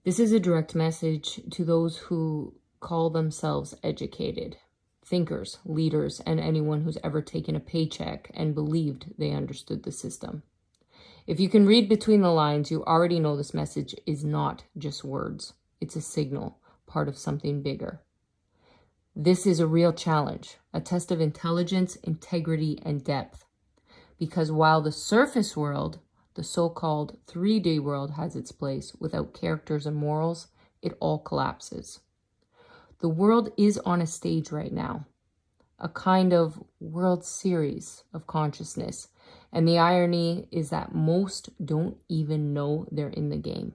This is a direct message to those who call themselves educated, thinkers, leaders, and anyone who's ever taken a paycheck and believed they understood the system. If you can read between the lines, you already know this message is not just words. It's a signal, part of something bigger. This is a real challenge, a test of intelligence, integrity, and depth. Because while the surface world, the so-called 3D world, has its place without characters and morals, it all collapses. The world is on a stage right now, a kind of World Series of consciousness. And the irony is that most don't even know they're in the game.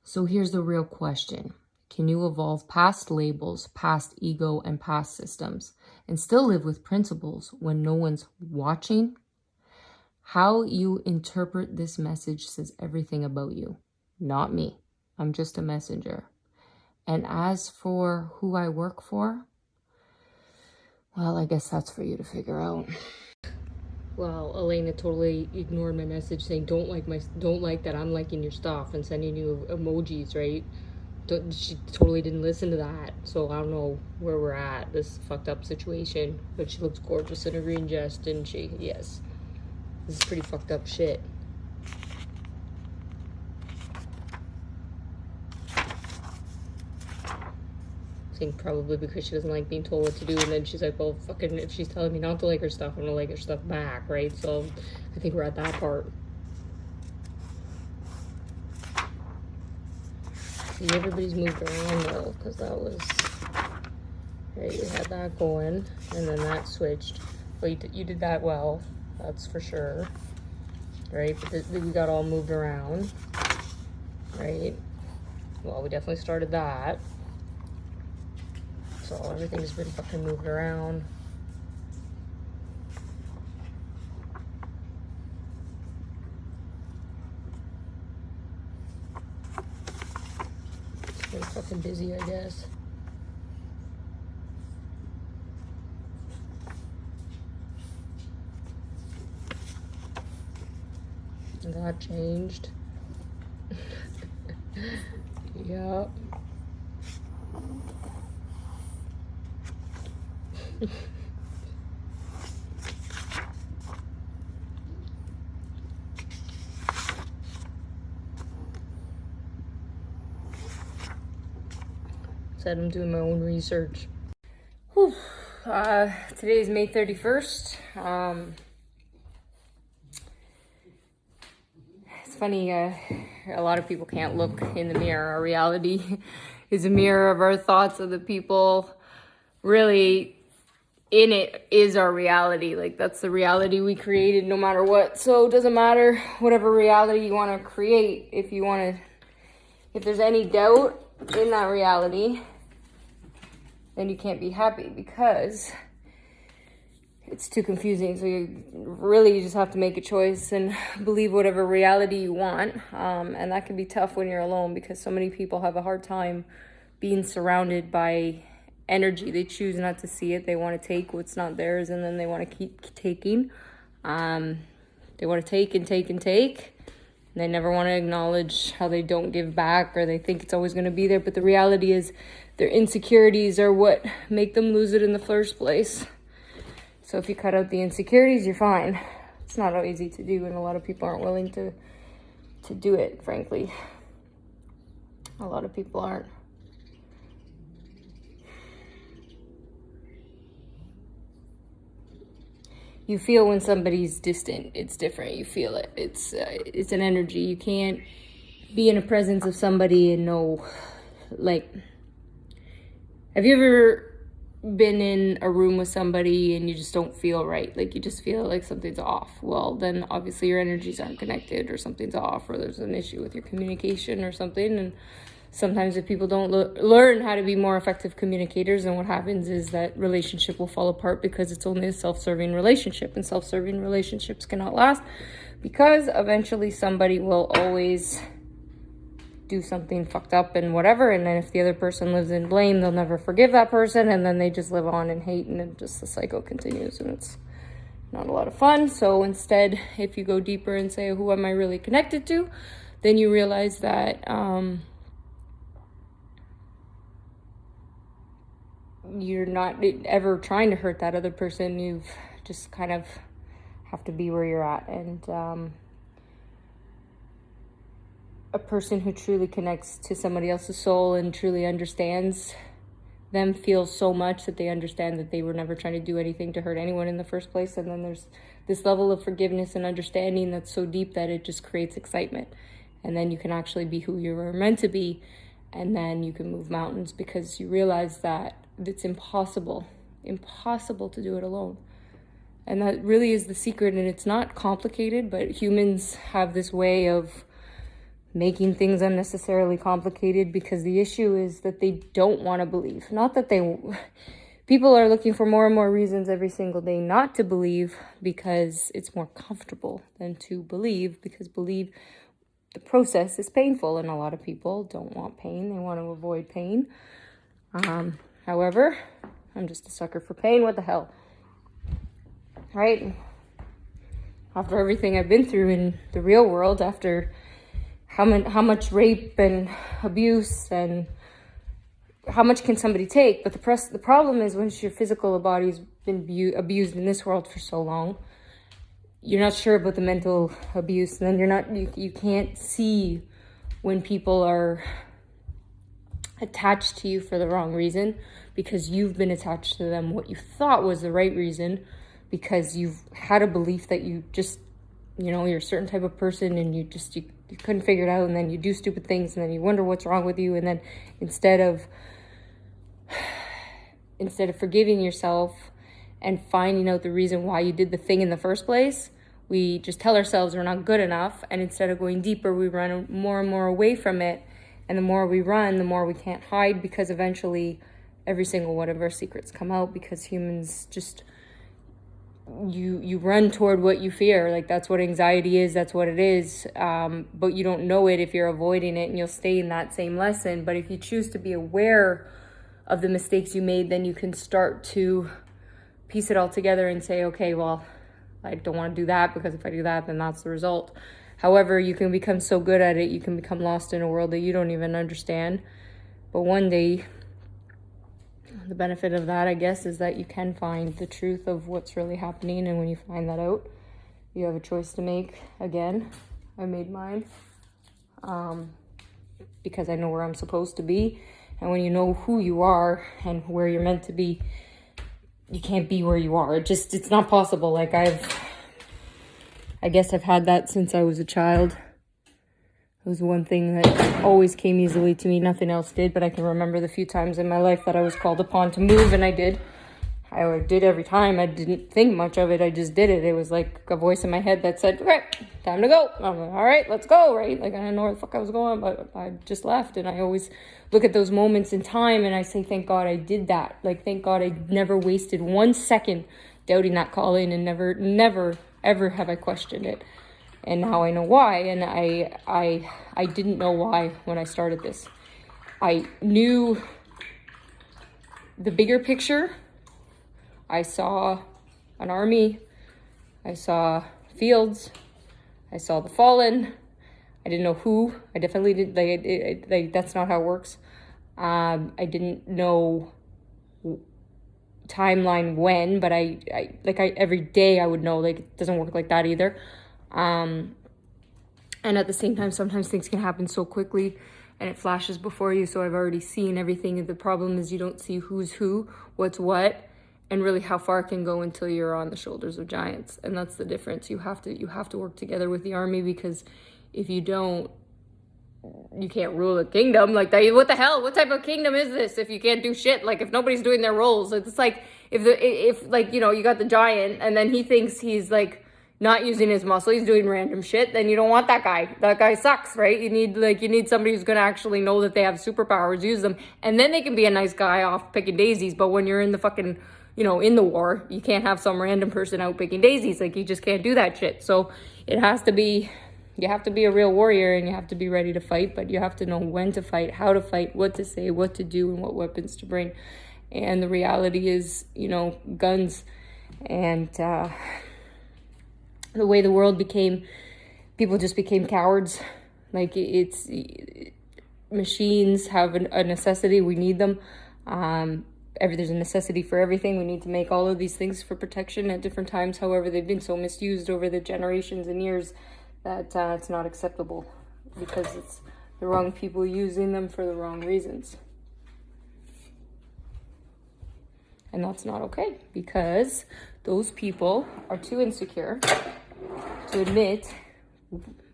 So here's the real question. Can you evolve past labels, past ego, and past systems, and still live with principles when no one's watching? How you interpret this message says everything about you, not me. I'm just a messenger. And as for who I work for, well, I guess that's for you to figure out. Well, Elena totally ignored my message saying don't like that I'm liking your stuff and sending you emojis, right? She totally didn't listen to that. So I don't know where we're at, this fucked up situation. But she looks gorgeous in a green dress, didn't she? Yes. This is pretty fucked up shit. I think probably because she doesn't like being told what to do, and then she's like, well, fucking, if she's telling me not to like her stuff, I'm gonna like her stuff back, right? So I think we're at that part. See, everybody's moved around though, because that was, right, we had that going, and then that switched. Well, you did that well, that's for sure, right? But we got all moved around, right? Well, we definitely started that. So everything's been fucking moved around. It's been fucking busy, I guess. That changed. Yep. Said I'm doing my own research. Whew. Today is May 31st. It's funny, a lot of people can't look in the mirror. Our reality is a mirror of our thoughts of the people. Really, in it is our reality. Like, that's the reality we created no matter what. So it doesn't matter whatever reality you want to create. If there's any doubt in that reality, then you can't be happy because it's too confusing. So you just have to make a choice and believe whatever reality you want. And that can be tough when you're alone because so many people have a hard time being surrounded by energy. They choose not to see it. They want to take what's not theirs, and then they want to keep taking. They want to take and take and take. And they never want to acknowledge how they don't give back, or they think it's always going to be there. But the reality is their insecurities are what make them lose it in the first place. So if you cut out the insecurities, you're fine. It's not easy to do, and a lot of people aren't willing to do it, frankly. A lot of people aren't. You feel when somebody's distant. It's different. You feel it. It's an energy. You can't be in a presence of somebody and know, like, have you ever been in a room with somebody and you just don't feel right? Like, you just feel like something's off. Well, then obviously your energies aren't connected, or something's off, or there's an issue with your communication or something. And sometimes if people don't learn how to be more effective communicators, then what happens is that relationship will fall apart because it's only a self-serving relationship, and self-serving relationships cannot last because eventually somebody will always do something fucked up and whatever, and then if the other person lives in blame, they'll never forgive that person, and then they just live on in hate, and it just the cycle continues, and it's not a lot of fun. So instead, if you go deeper and say, who am I really connected to? then you realize that you're not ever trying to hurt that other person. You've just kind of have to be where you're at. And a person who truly connects to somebody else's soul and truly understands them feels so much that they understand that they were never trying to do anything to hurt anyone in the first place. And then there's this level of forgiveness and understanding that's so deep that it just creates excitement. And then you can actually be who you were meant to be. And then you can move mountains, because you realize that it's impossible to do it alone. And that really is the secret. And it's not complicated, but humans have this way of making things unnecessarily complicated, because the issue is that they don't want to believe. Not that people are looking for more and more reasons every single day not to believe, because it's more comfortable than to believe, because the process is painful, and a lot of people don't want pain. They want to avoid pain. However, I'm just a sucker for pain. What the hell? Right? After everything I've been through in the real world, after how much rape and abuse, and how much can somebody take? But the problem is, once your physical body's been abused in this world for so long, you're not sure about the mental abuse. And then you can't see when people are attached to you for the wrong reason, because you've been attached to them what you thought was the right reason, because you've had a belief that you just, you're a certain type of person, and you couldn't figure it out, and then you do stupid things, and then you wonder what's wrong with you. And then instead of forgiving yourself and finding out the reason why you did the thing in the first place, we just tell ourselves we're not good enough. And instead of going deeper, we run more and more away from it. And the more we run, the more we can't hide, because eventually every single one of our secrets come out, because humans just, you run toward what you fear. Like, that's what anxiety is. That's what it is. But you don't know it if you're avoiding it, and you'll stay in that same lesson. But if you choose to be aware of the mistakes you made, then you can start to piece it all together and say, okay, well, I don't want to do that, because if I do that, then that's the result. However, you can become so good at it, you can become lost in a world that you don't even understand. But one day, the benefit of that, I guess, is that you can find the truth of what's really happening. And when you find that out, you have a choice to make. Again, I made mine because I know where I'm supposed to be. And when you know who you are and where you're meant to be, you can't be where you are. It's not possible. Like, I guess I've had that since I was a child. It was one thing that always came easily to me. Nothing else did, but I can remember the few times in my life that I was called upon to move, and I did. I did every time. I didn't think much of it. I just did it. It was like a voice in my head that said, okay, time to go. I'm like, all right, let's go, right? Like, I didn't know where the fuck I was going, but I just left. And I always look at those moments in time and I say, thank God I did that. Like, thank God I never wasted 1 second doubting that calling, and never, ever have I questioned it. And now I know why. And I didn't know why when I started this. I knew the bigger picture. I saw an army. I saw fields. I saw the fallen. I didn't know who. I definitely did. That's not how it works. I didn't know timeline when, but I every day I would know. Like, it doesn't work like that either. And at the same time, sometimes things can happen so quickly and it flashes before you. So I've already seen everything. The problem is you don't see who's who, what's what, and really how far it can go until you're on the shoulders of giants. And that's the difference. You have to work together with the army, because if you don't, you can't rule a kingdom. Like, that, what the hell? What type of kingdom is this if you can't do shit? Like, if nobody's doing their roles, it's like if you got the giant and then he thinks he's like not using his muscle, he's doing random shit, then you don't want that guy. That guy sucks, right? You need somebody who's gonna actually know that they have superpowers, use them, and then they can be a nice guy off picking daisies. But when you're in the fucking, in the war, you can't have some random person out picking daisies. Like, you just can't do that shit. So you have to be a real warrior, and you have to be ready to fight, but you have to know when to fight, how to fight, what to say, what to do, and what weapons to bring. And the reality is, guns and the way the world became, people just became cowards. Like, it's machines have a necessity. We need them. There's a necessity for everything. We need to make all of these things for protection at different times. However, they've been so misused over the generations and years that it's not acceptable, because it's the wrong people using them for the wrong reasons. And that's not okay, because those people are too insecure to admit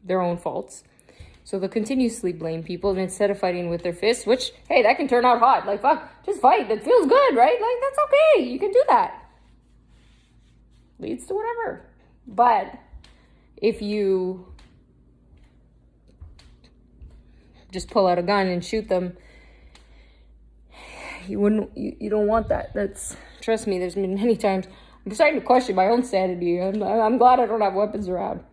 their own faults. So they'll continuously blame people, and instead of fighting with their fists, which, hey, that can turn out hot. Like, fuck, just fight. That feels good, right? Like, that's okay. You can do that. Leads to whatever. But if you just pull out a gun and shoot them, you don't want that. Trust me, there's been many times I'm starting to question my own sanity. I'm glad I don't have weapons around.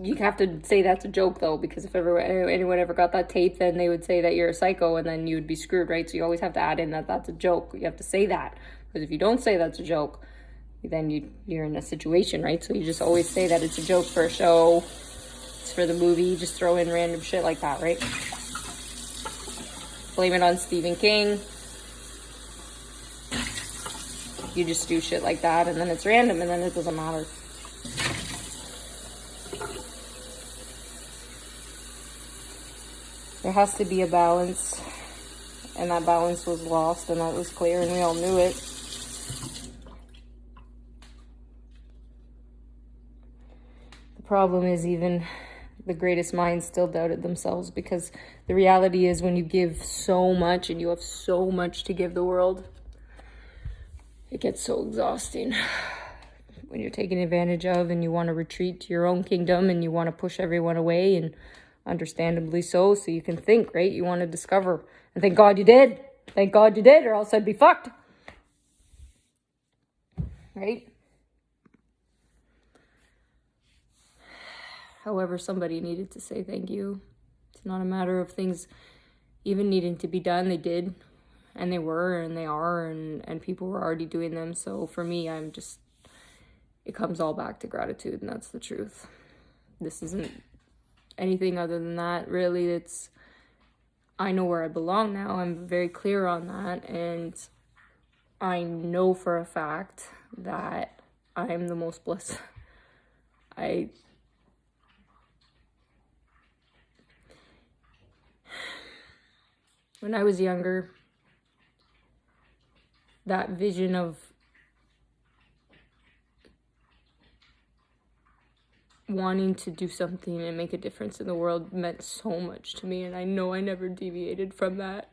You have to say that's a joke, though, because if anyone ever got that tape, then they would say that you're a psycho, and then you would be screwed, right? So you always have to add in that that's a joke. You have to say that, because if you don't say that's a joke, then you're in a situation, right? So you just always say that it's a joke for a show, it's for the movie. You just throw in random shit like that, right? Blame it on Stephen King. You just do shit like that, and then it's random, and then it doesn't matter. There has to be a balance, and that balance was lost, and that was clear, and we all knew it. The problem is, even the greatest minds still doubted themselves, because the reality is, when you give so much and you have so much to give the world, it gets so exhausting. When you're taken advantage of, and you want to retreat to your own kingdom, and you want to push everyone away, and understandably so you can think, right? You want to discover, and thank God you did. Thank God you did, or else I'd be fucked. Right? However, somebody needed to say thank you. It's not a matter of things even needing to be done. They did, and they were, and they are, and people were already doing them. So for me, it comes all back to gratitude, and that's the truth. This isn't anything other than that, really. I know where I belong now. I'm very clear on that, and I know for a fact that I am the most blessed. When I was younger, that vision of wanting to do something and make a difference in the world meant so much to me, and I know I never deviated from that.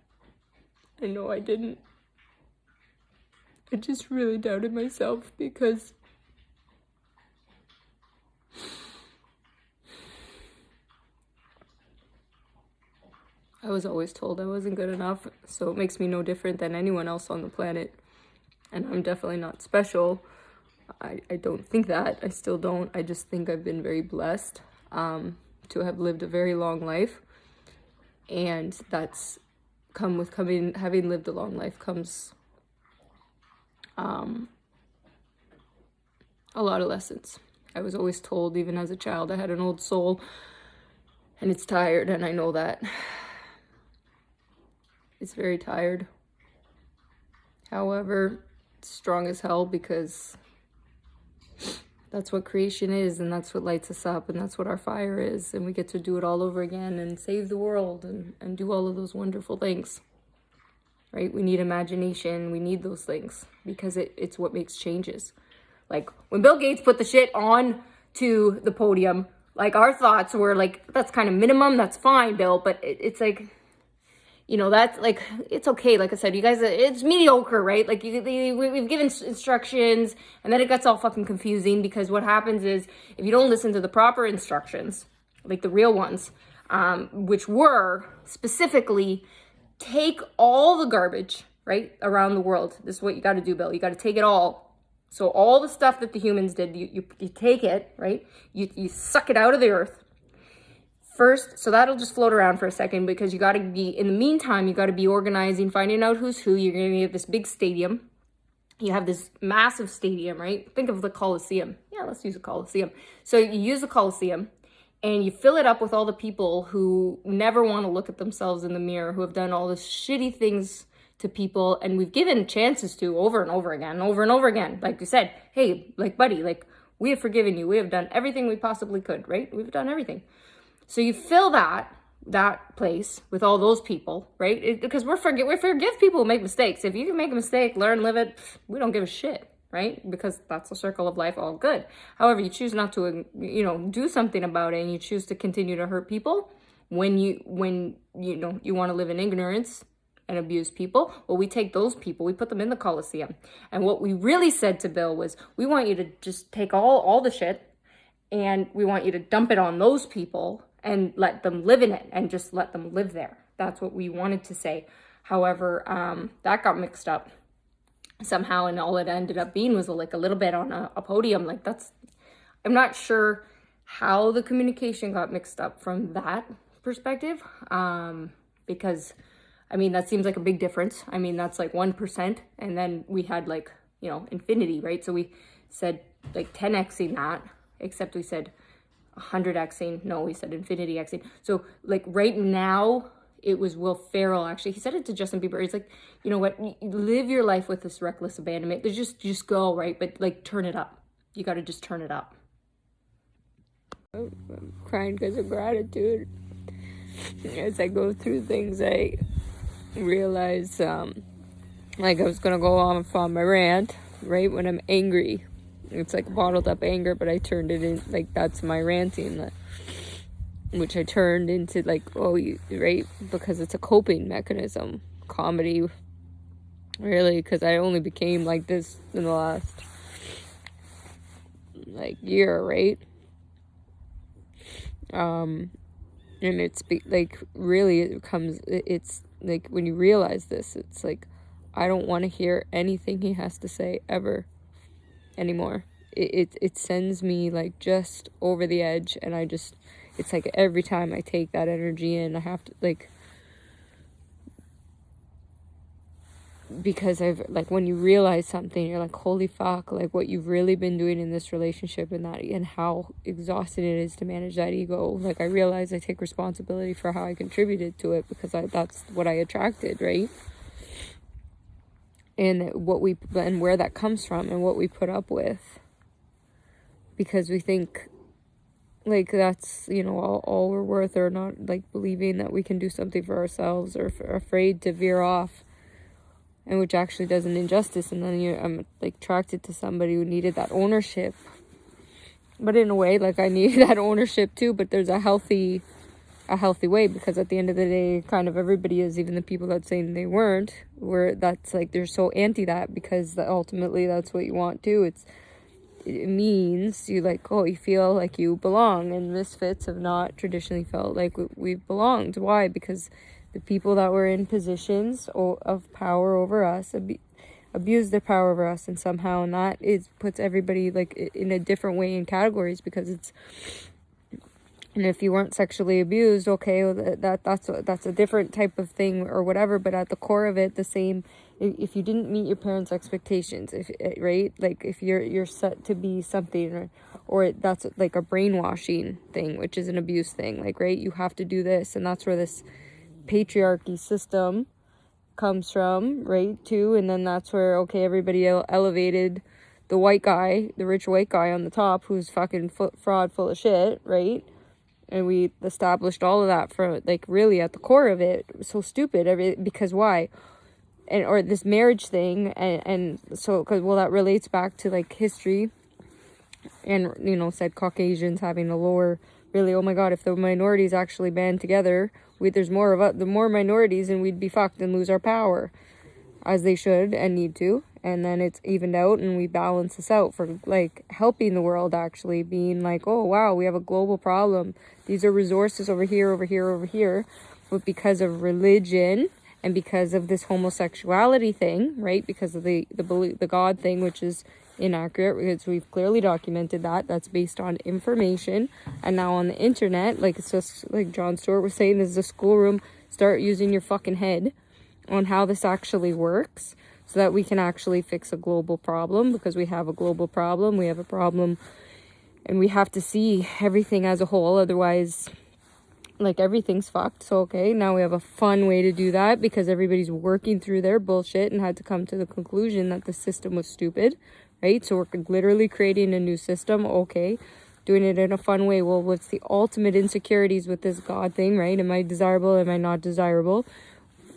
I know I didn't. I just really doubted myself, because I was always told I wasn't good enough, so it makes me no different than anyone else on the planet, and I'm definitely not special. I don't think that. I still don't. I just think I've been very blessed to have lived a very long life. And that's having lived a long life comes a lot of lessons. I was always told, even as a child, I had an old soul, and it's tired, and I know that. It's very tired. However, it's strong as hell, because that's what creation is, and that's what lights us up, and that's what our fire is, and we get to do it all over again and save the world and do all of those wonderful things, right? We need imagination. We need those things, because it's what makes changes. Like, when Bill Gates put the shit on to the podium, like, our thoughts were like, that's kind of minimum, that's fine, Bill, but it's like, that's like, it's okay. Like I said, you guys, it's mediocre, right? Like, we've given instructions, and then it gets all fucking confusing, because what happens is, if you don't listen to the proper instructions, like the real ones, which were specifically, take all the garbage, right, around the world. This is what you got to do, Bill. You got to take it all. So all the stuff that the humans did, you take it, right? You suck it out of the earth. First, so that'll just float around for a second, because you got to be, in the meantime, you got to be organizing, finding out who's who. You're going to get this big stadium. you have this massive stadium, right? Think of the Coliseum. Yeah, let's use a Coliseum. So you use the Coliseum and you fill it up with all the people who never want to look at themselves in the mirror, who have done all the shitty things to people, and we've given chances to over and over again, over and over again. Like you said, hey, like, buddy, like, we have forgiven you. We have done everything we possibly could, right? We've done everything. So you fill that place with all those people, right? Because we forgive people who make mistakes. If you can make a mistake, learn, live it, we don't give a shit, right? Because that's the circle of life, all good. However, you choose not to, do something about it, and you choose to continue to hurt people when you want to live in ignorance and abuse people. Well, we take those people, we put them in the Coliseum. And what we really said to Bill was, we want you to just take all the shit, and we want you to dump it on those people and let them live in it, and just let them live there. That's what we wanted to say. However, that got mixed up somehow, and all it ended up being was like a little bit on a podium. Like, I'm not sure how the communication got mixed up from that perspective, because that seems like a big difference. That's like 1%, and then we had like, infinity, right? So we said like 10xing that, except we said 100xing. No, we said infinity xing. So like right now, it was Will Ferrell, actually. He said it to Justin Bieber. He's like, you know what? Live your life with this reckless abandonment. There's just go, right? But like, turn it up. You got to just turn it up. I'm crying because of gratitude. As I go through things, I realize, like, I was going to go off on my rant, right? When I'm angry. It's like bottled up anger, but I turned it in, like, that's my ranting, which I turned into, like, right? Because it's a coping mechanism. Comedy, really, because I only became like this in the last, like, year, right? And it's, like, really, it's, like, when you realize this, it's like, I don't want to hear anything he has to say, ever. Anymore. It sends me like just over the edge, and it's like every time I take that energy in, I have to, like, because I've, like, when you realize something, you're like, holy fuck, like, what you've really been doing in this relationship, and how exhausting it is to manage that ego. Like, I realize I take responsibility for how I contributed to it, because that's what I attracted, right? And where that comes from, and what we put up with, because we think like that's, all we're worth, or not, like, believing that we can do something for ourselves, or afraid to veer off, and which actually does an injustice. And then I'm like attracted to somebody who needed that ownership, but in a way, like, I needed that ownership too, but there's a healthy way, because at the end of the day, kind of everybody is, even the people that saying they weren't, where that's like, they're so anti that, because ultimately that's what you want too. It means you, like, you feel like you belong, and misfits have not traditionally felt like we've belonged. Why? Because the people that were in positions of power over us abuse their power over us, and somehow, and that puts everybody, like, in a different way in categories, because it's, and if you weren't sexually abused, okay, well, that's a different type of thing or whatever. But at the core of it, the same. If you didn't meet your parents' expectations, right, like, if you're set to be something, or that's like a brainwashing thing, which is an abuse thing, like, right, you have to do this, and that's where this patriarchy system comes from, right, too. And then that's where, okay, everybody elevated the white guy, the rich white guy on the top, who's fucking fraud, full of shit, right? And we established all of that for, like, really at the core of it. So stupid. Because why? Or this marriage thing. And so, because, well, that relates back to, like, history. And, said Caucasians having a lower, really, oh my God, if the minorities actually band together, there's more of us, the more minorities, and we'd be fucked and lose our power. As they should and need to. And then it's evened out, and we balance this out for, like, helping the world, actually being like, oh wow, we have a global problem, these are resources over here, over here, over here. But because of religion, and because of this homosexuality thing, right, because of the God thing, which is inaccurate, because we've clearly documented that's based on information. And now on the internet, like, it's just like Jon Stewart was saying, this is a schoolroom. Start using your fucking head on how this actually works. so that we can actually fix a global problem, because we have a global problem. We have a problem, and we have to see everything as a whole. Otherwise, like, everything's fucked. So, okay, now we have a fun way to do that, because everybody's working through their bullshit and had to come to the conclusion that the system was stupid, right? So we're literally creating a new system. Okay, doing it in a fun way. Well, what's the ultimate insecurities with this God thing, right? Am I desirable? Am I not desirable?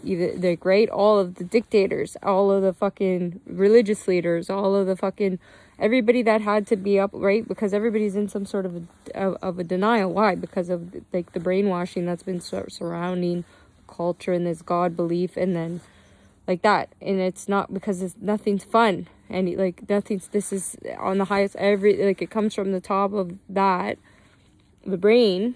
Either they're great. All of the dictators, all of the fucking religious leaders, all of the fucking everybody that had to be up, right? Because everybody's in some sort of a denial. Why? Because of, like, the brainwashing that's been surrounding culture and this God belief, and then like that. And it's not because nothing's fun, and like nothing's, this is on the highest, like, it comes from the top of that, the brain.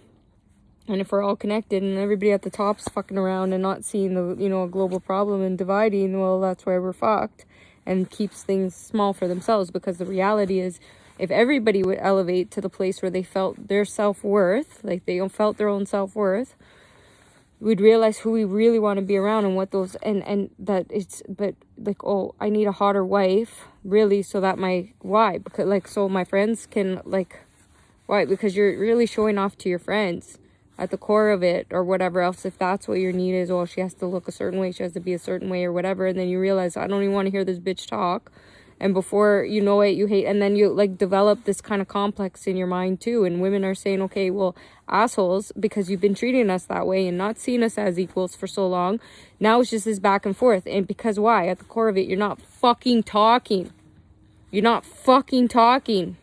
And if we're all connected and everybody at the top's fucking around and not seeing the, you know, a global problem and dividing, well, that's where we're fucked, and keeps things small for themselves. Because the reality is, if everybody would elevate to the place where they felt their self-worth, like they felt their own self-worth, we'd realize who we really want to be around, and what those, and that it's, but like, oh, I need a hotter wife, really, so that why? Because, like, so my friends can, like, why? Because you're really showing off to your friends at the core of it, or whatever else. If that's what your need is, well, she has to look a certain way, she has to be a certain way, or whatever. And then you realize, I don't even want to hear this bitch talk. And before you know it, you hate, and then you, like, develop this kind of complex in your mind too. And women are saying, okay, well, assholes, because you've been treating us that way and not seeing us as equals for so long, now it's just this back and forth. And because why? At the core of it, you're not fucking talking. You're not fucking talking.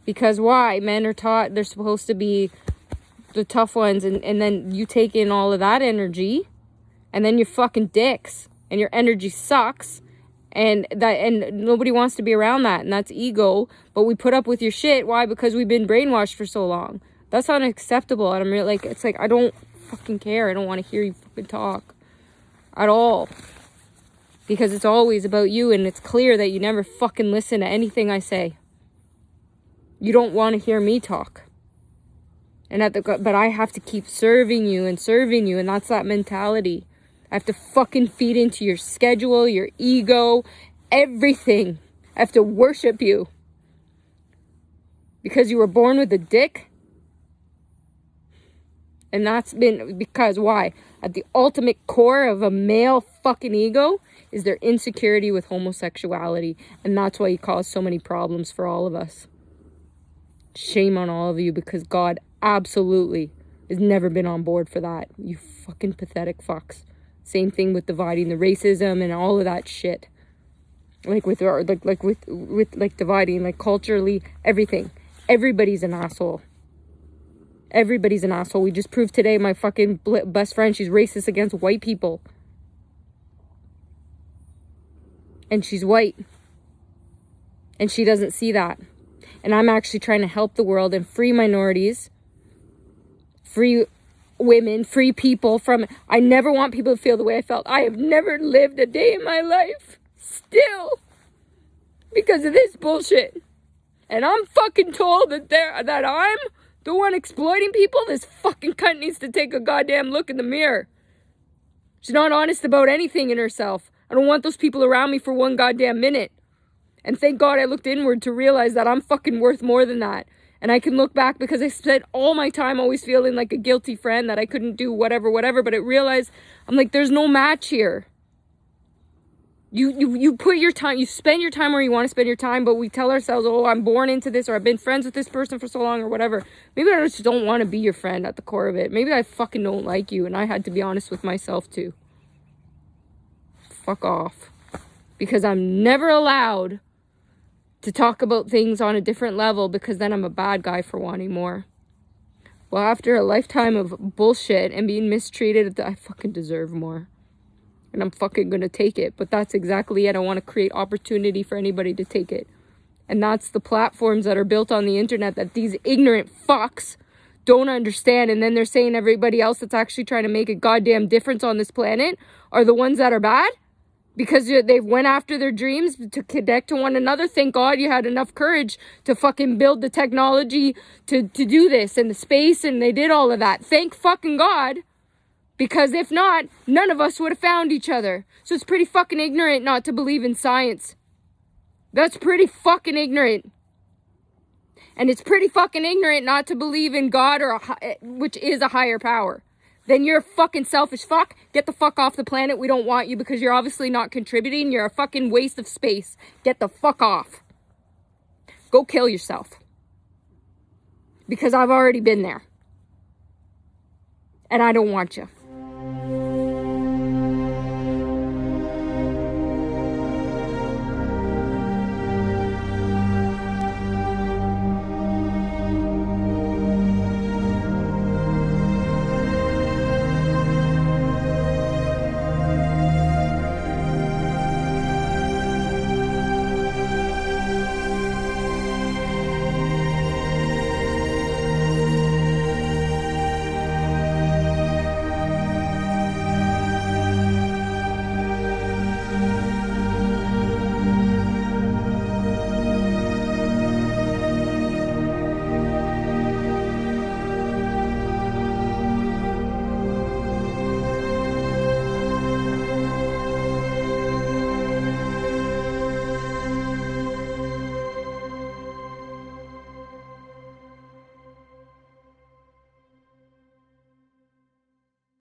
Because why? Men are taught they're supposed to be the tough ones, and then you take in all of that energy, and then you're fucking dicks, and your energy sucks, and nobody wants to be around that, and that's ego. But we put up with your shit. Why? Because we've been brainwashed for so long. That's unacceptable. And I'm really, like, it's like, I don't fucking care. I don't want to hear you fucking talk at all, because it's always about you, and it's clear that you never fucking listen to anything I say. You don't want to hear me talk. But I have to keep serving you, and that's that mentality. I have to fucking feed into your schedule, your ego, everything. I have to worship you. Because you were born with a dick. And that's been, because why? At the ultimate core of a male fucking ego is their insecurity with homosexuality. And that's why you cause so many problems for all of us. Shame on all of you, because God absolutely has never been on board for that. You fucking pathetic fucks. Same thing with dividing the racism and all of that shit. Like with dividing, like, culturally, everything. Everybody's an asshole. Everybody's an asshole. We just proved today, my fucking best friend, she's racist against white people. And she's white. And she doesn't see that. And I'm actually trying to help the world and free minorities, free women, free people from... I never want people to feel the way I felt. I have never lived a day in my life still because of this bullshit. And I'm fucking told that I'm the one exploiting people. This fucking cunt needs to take a goddamn look in the mirror. She's not honest about anything in herself. I don't want those people around me for one goddamn minute. And thank God I looked inward to realize that I'm fucking worth more than that. And I can look back, because I spent all my time always feeling like a guilty friend that I couldn't do whatever. But I realized, I'm like, there's no match here. You put your time, you spend your time where you want to spend your time, but we tell ourselves, oh, I'm born into this, or I've been friends with this person for so long, or whatever. Maybe I just don't want to be your friend at the core of it. Maybe I fucking don't like you, and I had to be honest with myself too. Fuck off. Because I'm never allowed to talk about things on a different level, because then I'm a bad guy for wanting more. Well, after a lifetime of bullshit and being mistreated, I fucking deserve more. And I'm fucking gonna take it. But that's exactly it. I want to create opportunity for anybody to take it. And that's the platforms that are built on the internet that these ignorant fucks don't understand. And then they're saying everybody else that's actually trying to make a goddamn difference on this planet are the ones that are bad. Because they've went after their dreams to connect to one another. Thank God you had enough courage to fucking build the technology to do this, and the space, and they did all of that. Thank fucking God. Because if not, none of us would have found each other. So it's pretty fucking ignorant not to believe in science. That's pretty fucking ignorant. And it's pretty fucking ignorant not to believe in God, which is a higher power. Then you're a fucking selfish fuck. Get the fuck off the planet. We don't want you because you're obviously not contributing. You're a fucking waste of space. Get the fuck off. Go kill yourself. Because I've already been there. And I don't want you.